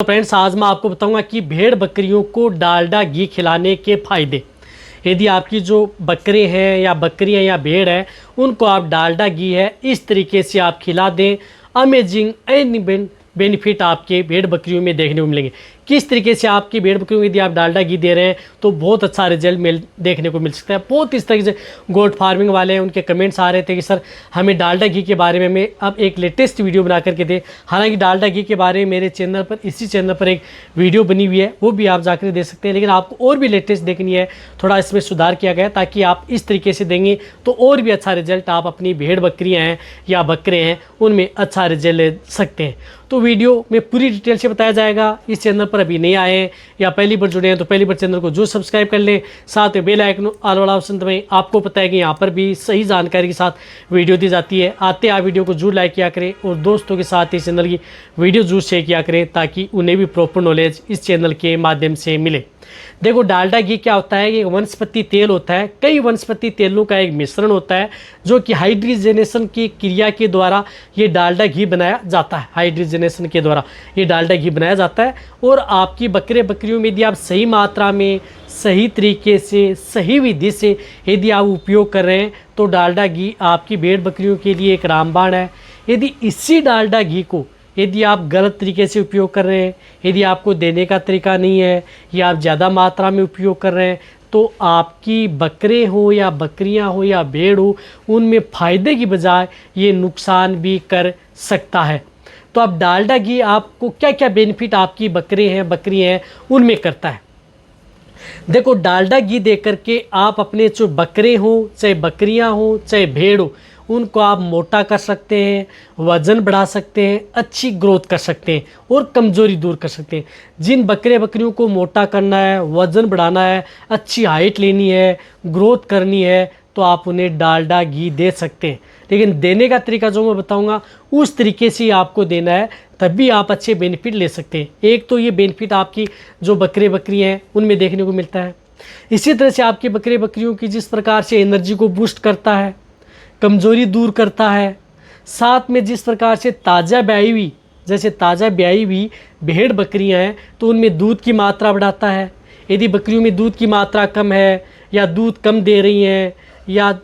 तो फ्रेंड्स, आज मैं आपको बताऊंगा कि भेड़ बकरियों को डालडा घी खिलाने के फ़ायदे। यदि आपकी जो बकरे हैं या बकरियां या भेड़ है, उनको आप डालडा घी है इस तरीके से आप खिला दें, अमेजिंग एंड बेनिफिट आपके भेड़ बकरियों में देखने को मिलेंगे। किस तरीके से आपकी भेड़ बकरियों को यदि आप डालडा घी दे रहे हैं तो बहुत अच्छा रिजल्ट देखने को मिल सकता है। बहुत इस तरीके से गोट फार्मिंग वाले हैं, उनके कमेंट्स आ रहे थे कि सर हमें डालडा घी के बारे में मैं अब एक लेटेस्ट वीडियो बना करके दे। हालांकि डालडा घी के बारे में मेरे चैनल पर, इसी चैनल पर एक वीडियो बनी हुई है, वो भी आप जाकर दे सकते हैं। लेकिन आपको और भी लेटेस्ट देखनी है, थोड़ा इसमें सुधार किया गया ताकि आप इस तरीके से देंगे तो और भी अच्छा रिजल्ट आप अपनी भेड़ बकरियाँ हैं या बकरे हैं उनमें अच्छा रिजल्ट ले सकते हैं। तो वीडियो में पूरी डिटेल से बताया जाएगा। इस चैनल पर अभी नए आए हैं या पहली बार जुड़े हैं तो पहली बार चैनल को जो सब्सक्राइब कर लें, साथ में बेल आइकन ऑल वाला ऑप्शन दबाएं। आपको पता है कि यहाँ पर भी सही जानकारी के साथ वीडियो दी जाती है। आते आप वीडियो को जरूर लाइक किया करें और दोस्तों के साथ इस चैनल की वीडियो जरूर शेयर किया करें ताकि उन्हें भी प्रॉपर नॉलेज इस चैनल के माध्यम से मिले। देखो, डालडा घी क्या होता है? ये वनस्पति तेल होता है। कई वनस्पति तेलों का एक मिश्रण होता है जो कि हाइड्रोजनेशन की क्रिया के द्वारा ये डालडा घी बनाया जाता है। हाइड्रोजनेशन के द्वारा ये डालडा घी बनाया जाता है। और आपकी बकरे बकरियों में यदि आप सही मात्रा में, सही तरीके से, सही विधि से यदि आप उपयोग कर रहे हैं तो डालडा घी आपकी भेड़ बकरियों के लिए एक रामबाण है। यदि इसी डालडा घी को यदि आप गलत तरीके से उपयोग कर रहे हैं, यदि आपको देने का तरीका नहीं है या आप ज़्यादा मात्रा में उपयोग कर रहे हैं तो आपकी बकरे हो या बकरियां हो या भेड़ हो, उनमें फ़ायदे की बजाय ये नुकसान भी कर सकता है। तो अब डालडा घी आपको क्या क्या बेनिफिट आपकी बकरे हैं बकरियां हैं उनमें करता है। देखो, डालडा घी दे करके आप अपने जो बकरे हो, चाहे बकरियां हो, चाहे भेड़ हो, उनको आप मोटा कर सकते हैं, वज़न बढ़ा सकते हैं, अच्छी ग्रोथ कर सकते हैं और कमज़ोरी दूर कर सकते हैं। जिन बकरे बकरियों को मोटा करना है, वज़न बढ़ाना है, अच्छी हाइट लेनी है, ग्रोथ करनी है तो आप उन्हें डालडा घी दे सकते हैं। लेकिन देने का तरीका जो मैं बताऊंगा उस तरीके से आपको देना है, तभी आप अच्छे बेनिफिट ले सकते हैं। एक तो ये बेनिफिट आपकी जो बकरे बकरियाँ हैं उनमें देखने को मिलता है। इसी तरह से आपके बकरे बकरियों की जिस प्रकार से एनर्जी को बूस्ट करता है, कमज़ोरी दूर करता है, साथ में जिस प्रकार से ताज़ा ब्याई हुई भेड़ बकरियां हैं तो उनमें दूध की मात्रा बढ़ाता है। यदि बकरियों में दूध की मात्रा कम है या दूध कम दे रही हैं या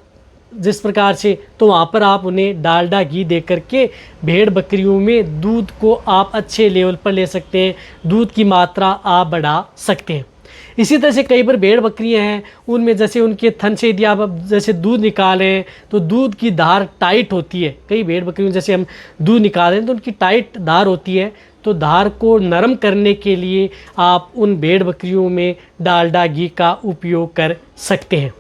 जिस प्रकार से, तो वहाँ पर आप उन्हें डालडा घी दे करके भेड़ बकरियों में दूध को आप अच्छे लेवल पर ले सकते हैं, दूध की मात्रा आप बढ़ा सकते हैं। इसी तरह से कई बार भेड़ बकरियां हैं उनमें जैसे उनके थन से यदि आप जैसे दूध निकालें तो दूध की धार टाइट होती है। कई भेड़ बकरियों जैसे हम दूध निकालें तो उनकी टाइट धार होती है, तो धार को नरम करने के लिए आप उन भेड़ बकरियों में डालडा घी का उपयोग कर सकते हैं।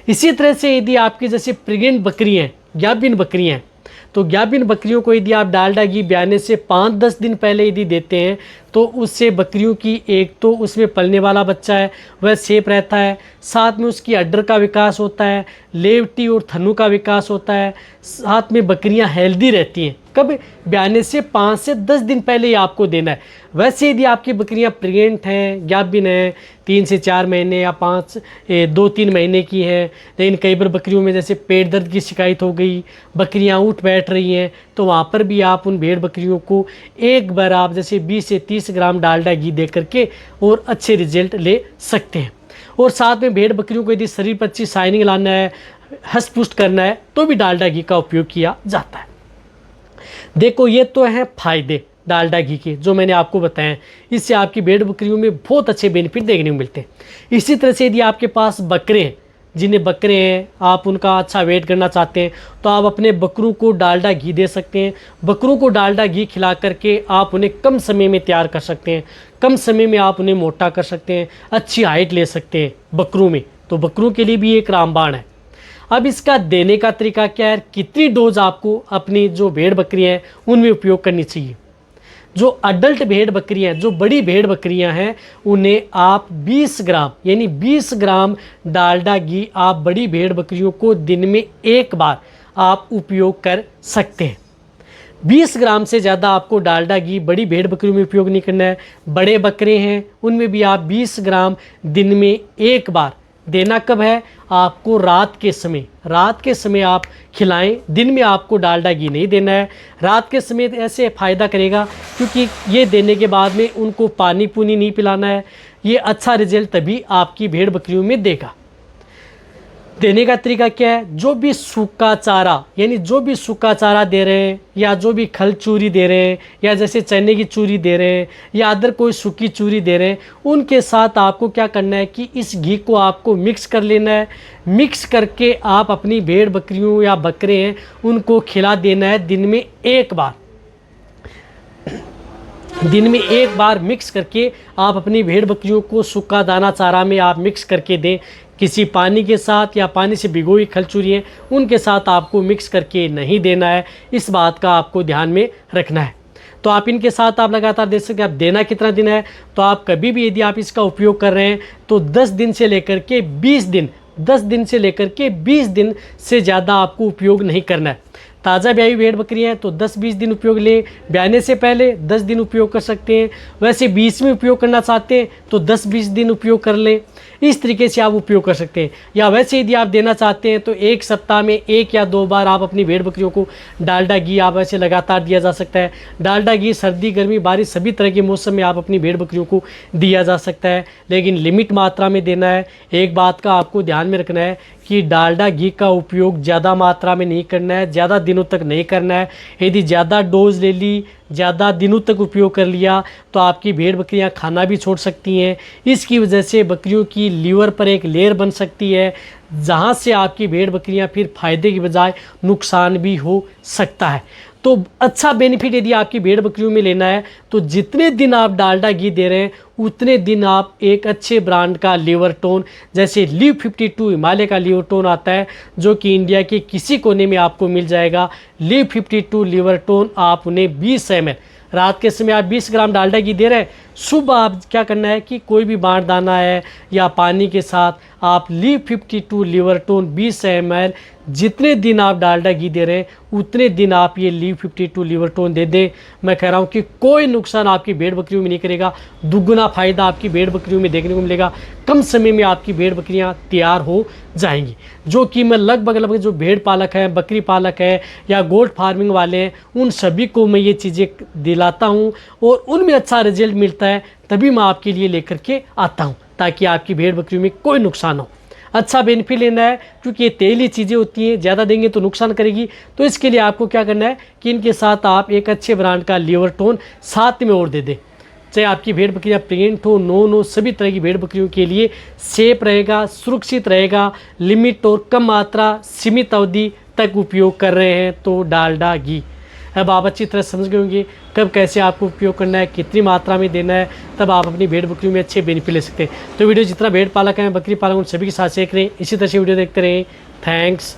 इसी तरह से यदि आपकी जैसे प्रेग्नेंट बकरी हैं, गाभिन बकरियाँ हैं, तो गाभिन बकरियों को यदि आप डालडा घी ब्याने से 5-10 दिन पहले यदि देते हैं तो उससे बकरियों की एक तो उसमें पलने वाला बच्चा है वह सेफ रहता है, साथ में उसकी अड्डर का विकास होता है, लेवटी और थन्नू का विकास होता है, साथ में बकरियां हेल्दी रहती हैं। कब? ब्याने से 5 से 10 दिन पहले ही आपको देना है। वैसे यदि आपकी बकरियां प्रेग्नेंट हैं, गाभिन हैं, 3 से 4 महीने या 2-3 महीने की हैं, लेकिन कई बार बकरियों में जैसे पेट दर्द की शिकायत हो गई, बकरियां उठ बैठ रही हैं, तो वहाँ पर भी आप उन भेड़ बकरियों को एक बार आप जैसे 20 से 30 ग्राम डालडा घी दे करके और अच्छे रिजल्ट ले सकते हैं। और साथ में भेड़ बकरियों को यदि शरीर पर अच्छी शाइनिंग लाना है, हष्ट पुष्ट करना है तो भी डालडा घी का उपयोग किया जाता है। देखो, ये तो हैं फ़ायदे डालडा घी के जो मैंने आपको बताए हैं। इससे आपकी भेड़ बकरियों में बहुत अच्छे बेनिफिट देखने को मिलते हैं। इसी तरह से यदि आपके पास बकरे हैं, जिन्हें बकरे हैं, आप उनका अच्छा वेट करना चाहते हैं तो आप अपने बकरों को डालडा घी दे सकते हैं। बकरों को डालडा घी खिला करके आप उन्हें कम समय में तैयार कर सकते हैं, कम समय में आप उन्हें मोटा कर सकते हैं, अच्छी हाइट ले सकते हैं बकरों में। तो बकरों के लिए भी एक रामबाण है। अब इसका देने का तरीका क्या है, कितनी डोज आपको अपनी जो भेड़ बकरियां हैं उनमें उपयोग करनी चाहिए। जो अडल्ट भेड़ बकरियां हैं, जो बड़ी भेड़ बकरियां हैं, उन्हें आप 20 ग्राम यानी 20 ग्राम डालडा घी आप बड़ी भेड़ बकरियों को दिन में एक बार आप उपयोग कर सकते हैं। 20 ग्राम से ज़्यादा आपको डालडा घी बड़ी भेड़ बकरियों में उपयोग नहीं करना है। बड़े बकरे हैं उनमें भी आप 20 ग्राम दिन में एक बार देना कब है, आपको रात के समय आप खिलाएं। दिन में आपको डालडा घी नहीं देना है, रात के समय ऐसे फ़ायदा करेगा, क्योंकि ये देने के बाद में उनको पानी पूनी नहीं पिलाना है। ये अच्छा रिजल्ट तभी आपकी भेड़ बकरियों में देगा। देने का तरीका क्या है, जो भी सूखा चारा, यानी जो भी सूखा चारा दे रहे हैं, या जो भी खल चूरी दे रहे हैं, या जैसे चने की चूरी दे रहे हैं, या अदर कोई सूखी चूरी दे रहे हैं, उनके साथ आपको क्या करना है कि इस घी को आपको मिक्स कर लेना है। मिक्स करके आप अपनी भेड़ बकरियों या बकरे हैं उनको खिला देना है दिन में एक बार मिक्स करके आप अपनी भेड़ बकरियों को सूखा दाना चारा में आप मिक्स करके दें। किसी पानी के साथ या पानी से भिगोई हुई खलचूरी है उनके साथ आपको मिक्स करके नहीं देना है। इस बात का आपको ध्यान में रखना है। तो आप इनके साथ आप लगातार दे सकते हैं। आप देना कितना दिन है, तो आप कभी भी यदि आप इसका उपयोग कर रहे हैं तो 10 दिन से लेकर के 20 दिन से ज़्यादा आपको उपयोग नहीं करना है। ताज़ा ब्याई भेड़ बकरी हैं तो 10-20 दिन उपयोग लें, ब्याने से पहले 10 दिन उपयोग कर सकते हैं। वैसे बीच में उपयोग करना चाहते हैं तो 10-20 दिन उपयोग कर लें। इस तरीके से आप उपयोग कर सकते हैं। या वैसे यदि आप देना चाहते हैं तो एक सप्ताह में 1 या 2 बार आप अपनी भेड़ बकरियों को डालडा घी आप ऐसे लगातार दिया जा सकता है। डालडा घी सर्दी गर्मी बारिश सभी तरह के मौसम में आप अपनी भेड़ बकरियों को दिया जा सकता है, लेकिन लिमिट मात्रा में देना है। एक बात का आपको ध्यान में रखना है कि डालडा घी का उपयोग ज़्यादा मात्रा में नहीं करना है, ज़्यादा दिनों तक नहीं करना है। यदि ज़्यादा डोज ले ली, ज़्यादा दिनों तक उपयोग कर लिया तो आपकी भेड़ बकरियां खाना भी छोड़ सकती हैं। इसकी वजह से बकरियों की लीवर पर एक लेयर बन सकती है, जहां से आपकी भेड़ बकरियां फिर फ़ायदे की बजाय नुकसान भी हो सकता है। तो अच्छा बेनिफिट यदि आपकी भेड़ बकरियों में लेना है तो जितने दिन आप डालडा घी दे रहे हैं उतने दिन आप एक अच्छे ब्रांड का लीवर टोन, जैसे लिव 52 हिमालय का लीवर टोन आता है जो कि इंडिया के किसी कोने में आपको मिल जाएगा। लिव 52 लीवर टोन आप उन्हें 20 ml, रात के समय आप 20 ग्राम डालडा घी दे रहे हैं, सुबह आप क्या करना है कि कोई भी बाँट दाना है या पानी के साथ आप लिव 52 लीवर टोन 20 ml जितने दिन आप डालडा घी दे रहे हैं उतने दिन आप ये लिव 52 लीवर टोन दे दें। मैं कह रहा हूँ कि कोई नुकसान आपकी भेड़ बकरियों में नहीं करेगा, दुगुना फ़ायदा आपकी भेड़ बकरियों में देखने को मिलेगा। कम समय में आपकी भेड़ बकरियाँ तैयार हो जाएंगी, जो कि मैं लगभग जो भेड़ पालक हैं, बकरी पालक है या गोट फार्मिंग वाले हैं, उन सभी को मैं ये चीज़ें दिलाता हूँ और उनमें अच्छा रिजल्ट मिलता है, तभी मैं आपके लिए लेकर के आता हूँ ताकि आपकी भेड़ बकरियों में कोई नुकसान हो। अच्छा बेनिफिट लेना है क्योंकि ये तेली चीज़ें होती हैं, ज़्यादा देंगे तो नुकसान करेगी। तो इसके लिए आपको क्या करना है कि इनके साथ आप एक अच्छे ब्रांड का लीवर टोन साथ में और दे दें। चाहे आपकी भेड़ बकरियाँ प्रेग्नेंट हो, नॉन हो, सभी तरह की भेड़ बकरियों के लिए सेफ रहेगा, सुरक्षित रहेगा। लिमिट और कम मात्रा सीमित अवधि तक उपयोग कर रहे हैं तो डालडा घी। अब आप अच्छी तरह समझ गए होंगे कब कैसे आपको उपयोग करना है, कितनी मात्रा में देना है, तब आप अपनी भेड़ बकरियों में अच्छे बेनिफिट ले सकते हैं। तो वीडियो जितना भेड़ पालक हैं, बकरी पालक, उन सभी के साथ शेयर करें। इसी तरह से वीडियो देखते रहें। थैंक्स।